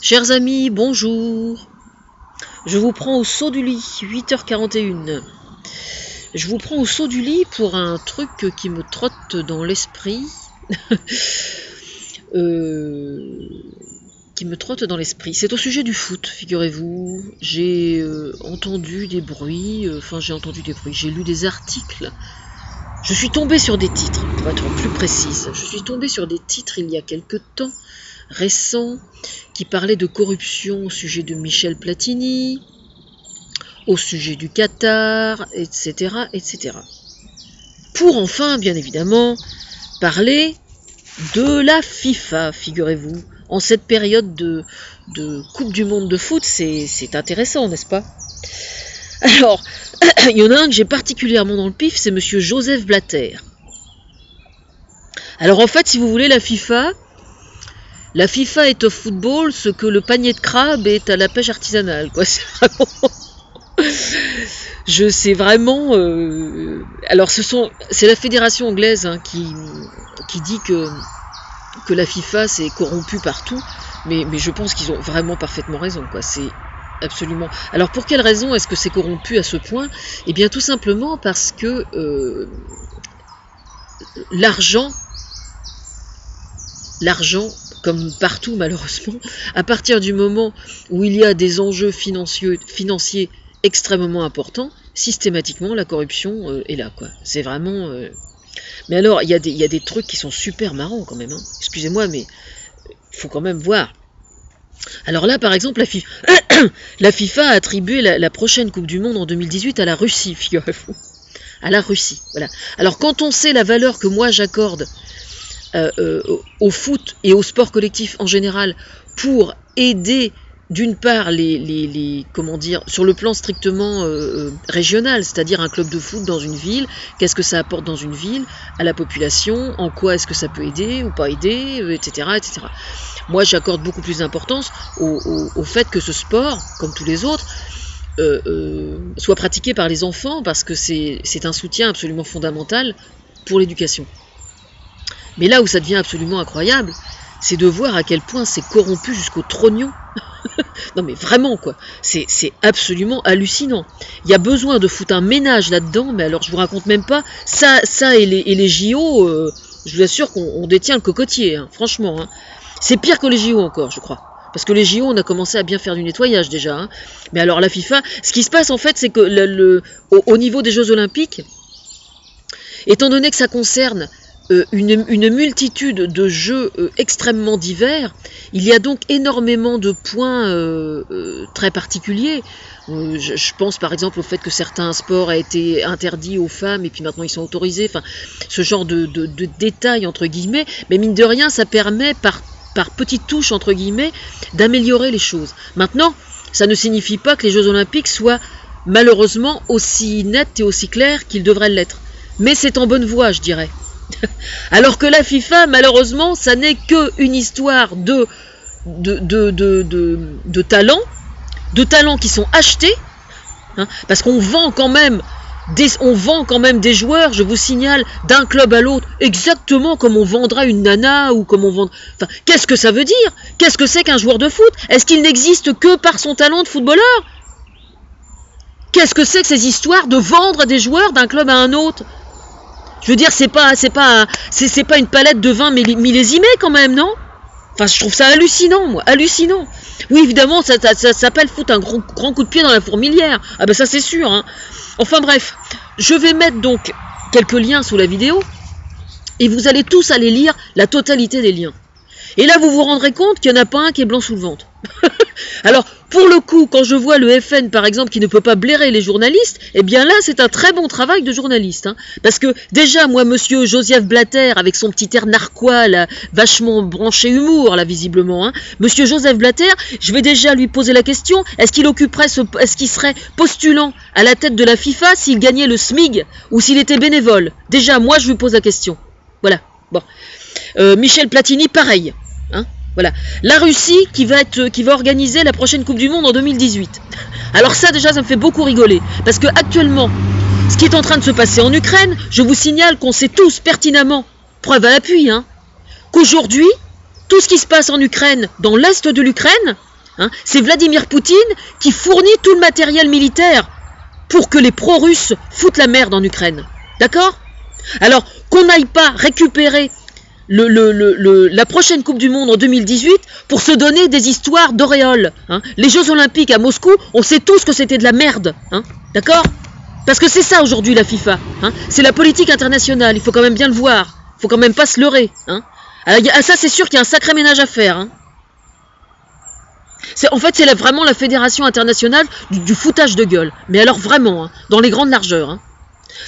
Chers amis, bonjour. Je vous prends au saut du lit, 8h41. Je vous prends au saut du lit pour un truc qui me trotte dans l'esprit. C'est au sujet du foot, figurez-vous. J'ai entendu des bruits, j'ai lu des articles. Je suis tombée sur des titres, pour être plus précise. Je suis tombée sur des titres il y a quelque temps, récents, qui parlaient de corruption au sujet de Michel Platini, au sujet du Qatar, etc., etc. Pour enfin, bien évidemment, parler de la FIFA, figurez-vous. En cette période de Coupe du Monde de foot, c'est intéressant, n'est-ce pas? Alors, il y en a un que j'ai particulièrement dans le pif, c'est monsieur Joseph Blatter. Alors en fait, si vous voulez, la FIFA est au football ce que le panier de crabe est à la pêche artisanale, quoi. C'est vraiment... Alors c'est la fédération anglaise qui dit que la FIFA c'est corrompu partout, mais je pense qu'ils ont vraiment parfaitement raison, quoi. C'est absolument... Alors pour quelle raison est-ce que c'est corrompu à ce point? Eh bien tout simplement parce que l'argent, comme partout malheureusement, à partir du moment où il y a des enjeux financiers extrêmement importants, systématiquement la corruption est là, quoi. C'est vraiment... Mais alors, il y a des trucs qui sont super marrants quand même, hein. Excusez-moi, mais il faut quand même voir. Alors là, par exemple, la FIFA a attribué la prochaine Coupe du Monde en 2018 à la Russie, figurez-vous. À la Russie, voilà. Alors quand on sait la valeur que moi j'accorde au foot et au sport collectif en général pour aider d'une part comment dire, sur le plan strictement régional, c'est-à-dire un club de foot dans une ville, qu'est-ce que ça apporte dans une ville, à la population, en quoi est-ce que ça peut aider ou pas aider, etc., etc. Moi, j'accorde beaucoup plus d'importance au fait que ce sport, comme tous les autres, soit pratiqué par les enfants, parce que c'est un soutien absolument fondamental pour l'éducation. Mais là où ça devient absolument incroyable, c'est de voir à quel point c'est corrompu jusqu'au trognon. Non mais vraiment, quoi, c'est absolument hallucinant. Il y a besoin de foutre un ménage là-dedans, mais alors je vous raconte même pas, ça et les JO, je vous assure qu'on détient le cocotier, hein, franchement. Hein. C'est pire que les JO encore, je crois. Parce que les JO, on a commencé à bien faire du nettoyage déjà. Hein. Mais alors la FIFA, ce qui se passe en fait, c'est que au niveau des Jeux Olympiques, étant donné que ça concerne une multitude de jeux extrêmement divers, il y a donc énormément de points très particuliers. Je pense par exemple au fait que certains sports aient été interdits aux femmes et puis maintenant ils sont autorisés, enfin ce genre de détails entre guillemets, mais mine de rien ça permet par petites touches entre guillemets d'améliorer les choses. Maintenant, ça ne signifie pas que les Jeux Olympiques soient malheureusement aussi nets et aussi clairs qu'ils devraient l'être, mais c'est en bonne voie, je dirais. Alors que la FIFA, malheureusement, ça n'est qu'une histoire de talents qui sont achetés, hein, parce qu'on vend quand même des joueurs, je vous signale, d'un club à l'autre, exactement comme on vendra une nana ou comme on vend... Enfin, qu'est-ce que ça veut dire? Qu'est-ce que c'est qu'un joueur de foot? Est-ce qu'il n'existe que par son talent de footballeur? Qu'est-ce que c'est que ces histoires de vendre des joueurs d'un club à un autre? Je veux dire, c'est pas une palette de vin millésimée quand même, non? Enfin, je trouve ça hallucinant, moi, hallucinant. Oui, évidemment, ça s'appelle foutre un grand coup de pied dans la fourmilière. Ah ben ça, c'est sûr, hein. Enfin bref, je vais mettre donc quelques liens sous la vidéo, et vous allez tous aller lire la totalité des liens. Et là, vous vous rendrez compte qu'il n'y en a pas un qui est blanc sous le ventre. Alors, pour le coup, quand je vois le FN, par exemple, qui ne peut pas blairer les journalistes, eh bien là, c'est un très bon travail de journaliste. Hein, parce que, déjà, moi, monsieur Joseph Blatter, avec son petit air narquois, là, vachement branché humour, là, visiblement, hein, monsieur Joseph Blatter, je vais déjà lui poser la question, est-ce qu'il serait postulant à la tête de la FIFA s'il gagnait le SMIG, ou s'il était bénévole? Déjà, moi, je lui pose la question. Voilà, bon. Michel Platini, pareil. Hein, voilà. La Russie qui va organiser la prochaine Coupe du Monde en 2018. Alors ça déjà ça me fait beaucoup rigoler. Parce que actuellement, ce qui est en train de se passer en Ukraine, je vous signale qu'on sait tous pertinemment, preuve à l'appui, hein, qu'aujourd'hui, tout ce qui se passe en Ukraine, dans l'est de l'Ukraine, Hein. C'est Vladimir Poutine qui fournit tout le matériel militaire pour que les pro-russes foutent la merde en Ukraine. D'accord? Alors, qu'on n'aille pas récupérer la prochaine Coupe du Monde en 2018 pour se donner des histoires d'auréoles. Hein. Les Jeux Olympiques à Moscou, on sait tous que c'était de la merde. Hein. D'accord? Parce que c'est ça aujourd'hui la FIFA. Hein. C'est la politique internationale, il faut quand même bien le voir. Il faut quand même pas se leurrer. Hein. Alors, ça, c'est sûr qu'il y a un sacré ménage à faire. Hein. En fait, c'est vraiment la fédération internationale du foutage de gueule. Mais alors vraiment, hein, dans les grandes largeurs. Hein.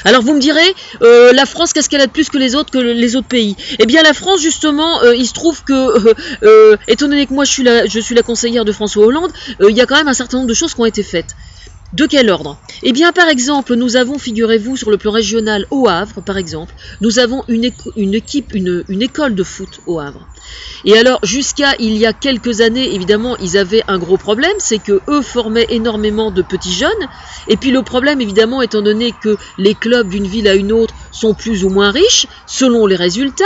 Alors vous me direz, la France, qu'est-ce qu'elle a de plus que les autres pays? Eh bien la France, justement, il se trouve que, étant donné que moi je suis la conseillère de François Hollande, il y a quand même un certain nombre de choses qui ont été faites. De quel ordre? Eh bien, par exemple, nous avons, figurez-vous, sur le plan régional, au Havre, par exemple, nous avons une école de foot au Havre. Et alors, jusqu'à il y a quelques années, évidemment, ils avaient un gros problème, c'est que eux formaient énormément de petits jeunes. Et puis le problème, évidemment, étant donné que les clubs d'une ville à une autre sont plus ou moins riches, selon les résultats,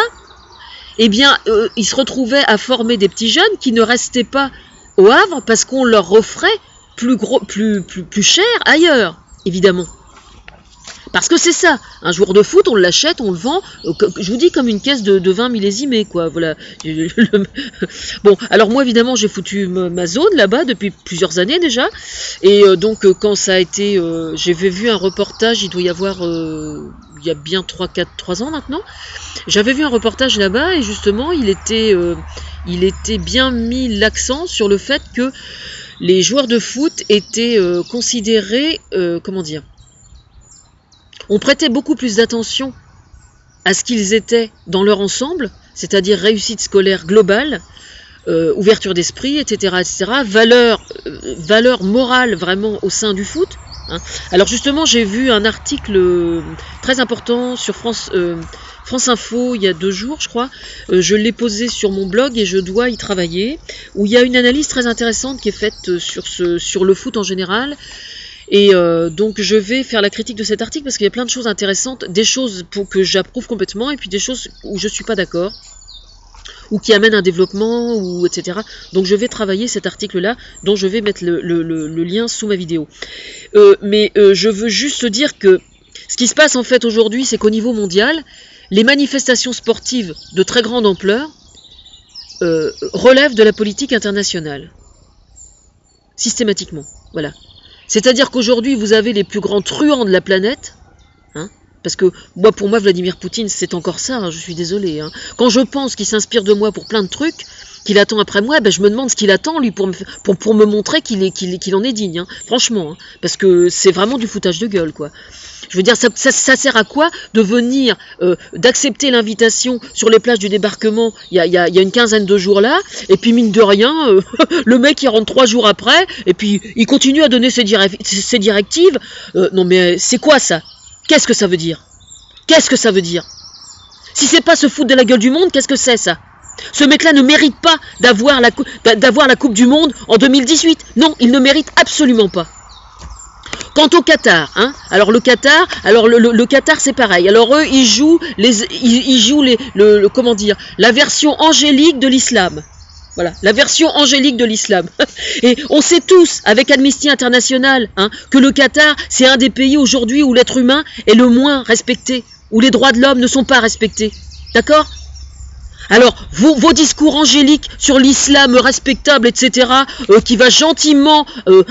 eh bien, ils se retrouvaient à former des petits jeunes qui ne restaient pas au Havre parce qu'on leur offrait plus cher ailleurs, évidemment. Parce que c'est ça, un joueur de foot, on l'achète, on le vend, je vous dis comme une caisse de vin millésimé, quoi, voilà. Bon, alors moi, évidemment, j'ai foutu ma zone là-bas depuis plusieurs années déjà, et donc quand ça a été, j'avais vu un reportage, il doit y avoir, il y a bien 3 ans maintenant, j'avais vu un reportage là-bas, et justement, il était bien mis l'accent sur le fait que les joueurs de foot étaient considérés, comment dire, on prêtait beaucoup plus d'attention à ce qu'ils étaient dans leur ensemble, c'est-à-dire réussite scolaire globale, ouverture d'esprit, etc., etc., valeur morale vraiment au sein du foot. Hein. Alors justement, j'ai vu un article très important sur France Info il y a 2 jours, je crois. Je l'ai posé sur mon blog et je dois y travailler, où il y a une analyse très intéressante qui est faite sur le foot en général. Et donc je vais faire la critique de cet article parce qu'il y a plein de choses intéressantes, des choses que j'approuve complètement et puis des choses où je ne suis pas d'accord, ou qui amènent un développement, ou etc. Donc je vais travailler cet article-là, dont je vais mettre le lien sous ma vidéo. Mais je veux juste dire que ce qui se passe en fait aujourd'hui, c'est qu'au niveau mondial, les manifestations sportives de très grande ampleur relèvent de la politique internationale. Systématiquement, voilà. C'est-à-dire qu'aujourd'hui, vous avez les plus grands truands de la planète, hein, parce que pour moi, Vladimir Poutine, c'est encore ça, hein, je suis désolé. Hein. Quand je pense qu'il s'inspire de moi pour plein de trucs, qu'il attend après moi, ben, je me demande ce qu'il attend, lui, pour me montrer qu'il en est digne, hein, franchement, hein, parce que c'est vraiment du foutage de gueule, quoi. Je veux dire, ça sert à quoi de venir, d'accepter l'invitation sur les plages du débarquement il y a une quinzaine de jours là, et puis mine de rien, le mec il rentre 3 jours après, et puis il continue à donner ses directives. Non mais c'est quoi ça? Qu'est-ce que ça veut dire? Qu'est-ce que ça veut dire? Si c'est pas se foutre de la gueule du monde, qu'est-ce que c'est ça? Ce mec-là ne mérite pas d'avoir la Coupe du Monde en 2018. Non, il ne mérite absolument pas. Quant au Qatar, hein, alors le Qatar, c'est pareil. Alors eux, ils jouent comment dire, la version angélique de l'islam. Voilà, la version angélique de l'islam. Et on sait tous, avec Amnesty International, hein, que le Qatar, c'est un des pays aujourd'hui où l'être humain est le moins respecté, où les droits de l'homme ne sont pas respectés. D'accord ? Alors, vos discours angéliques sur l'islam respectable, etc., qui va gentiment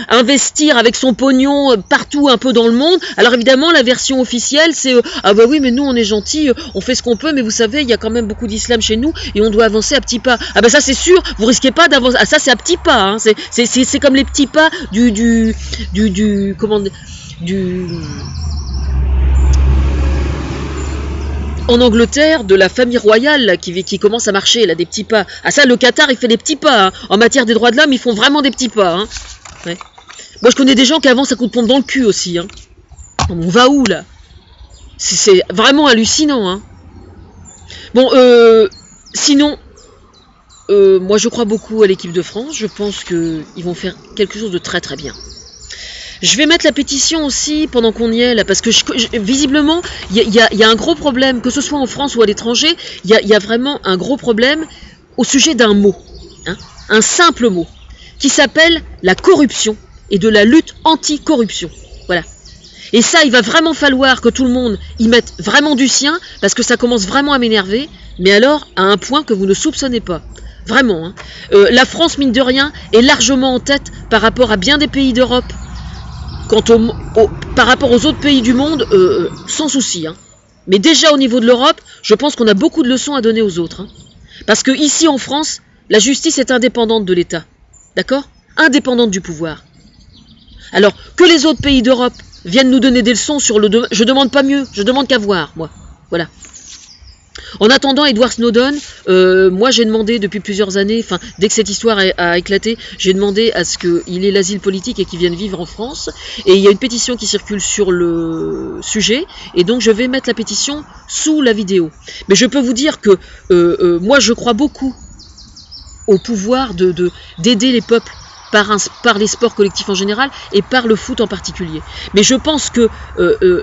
investir avec son pognon partout un peu dans le monde. Alors évidemment, la version officielle, c'est ah bah oui, mais nous on est gentils, on fait ce qu'on peut, mais vous savez, il y a quand même beaucoup d'islam chez nous et on doit avancer à petits pas. Ah bah ça c'est sûr, vous risquez pas d'avancer. Ah ça c'est à petits pas, hein. C'est comme les petits pas en Angleterre, de la famille royale là, qui commence à marcher, là, des petits pas. Ah ça, le Qatar, il fait des petits pas. Hein. En matière des droits de l'homme, ils font vraiment des petits pas. Hein. Ouais. Moi, je connais des gens qui avancent à coups de pompe dans le cul aussi. Hein. On va où, là? C'est vraiment hallucinant. Hein. Bon, sinon, moi, je crois beaucoup à l'équipe de France. Je pense qu'ils vont faire quelque chose de très très bien. Je vais mettre la pétition aussi pendant qu'on y est là, parce que visiblement, il y a un gros problème, que ce soit en France ou à l'étranger, il y a vraiment un gros problème au sujet d'un mot, hein, un simple mot. qui s'appelle la corruption et de la lutte anti-corruption. Voilà. Et ça, il va vraiment falloir que tout le monde y mette vraiment du sien, parce que ça commence vraiment à m'énerver, mais alors à un point que vous ne soupçonnez pas. Vraiment. Hein. La France, mine de rien, est largement en tête par rapport à bien des pays d'Europe. Par rapport aux autres pays du monde, sans souci. Hein. Mais déjà au niveau de l'Europe, je pense qu'on a beaucoup de leçons à donner aux autres. Hein. Parce que ici en France, la justice est indépendante de l'État. D'accord? Indépendante du pouvoir. Alors, que les autres pays d'Europe viennent nous donner des leçons sur le... Je demande pas mieux, je demande qu'à voir, moi. Voilà. En attendant, Edward Snowden, moi j'ai demandé depuis plusieurs années, enfin dès que cette histoire a éclaté, j'ai demandé à ce qu'il ait l'asile politique et qu'il vienne vivre en France. Et il y a une pétition qui circule sur le sujet, et donc je vais mettre la pétition sous la vidéo. Mais je peux vous dire que moi je crois beaucoup au pouvoir d'aider les peuples par les sports collectifs en général et par le foot en particulier. Mais je pense que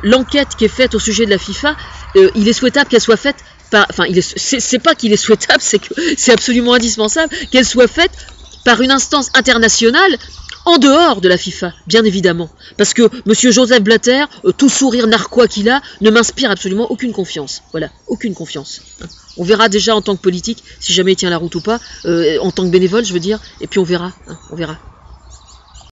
l'enquête qui est faite au sujet de la FIFA, il est souhaitable qu'elle soit faite enfin, c'est pas qu'il est souhaitable, c'est que c'est absolument indispensable qu'elle soit faite par une instance internationale en dehors de la FIFA, bien évidemment. Parce que M. Joseph Blatter, tout sourire narquois qu'il a, ne m'inspire absolument aucune confiance. Voilà, aucune confiance. On verra déjà en tant que politique, si jamais il tient la route ou pas, en tant que bénévole, je veux dire, et puis on verra, on verra.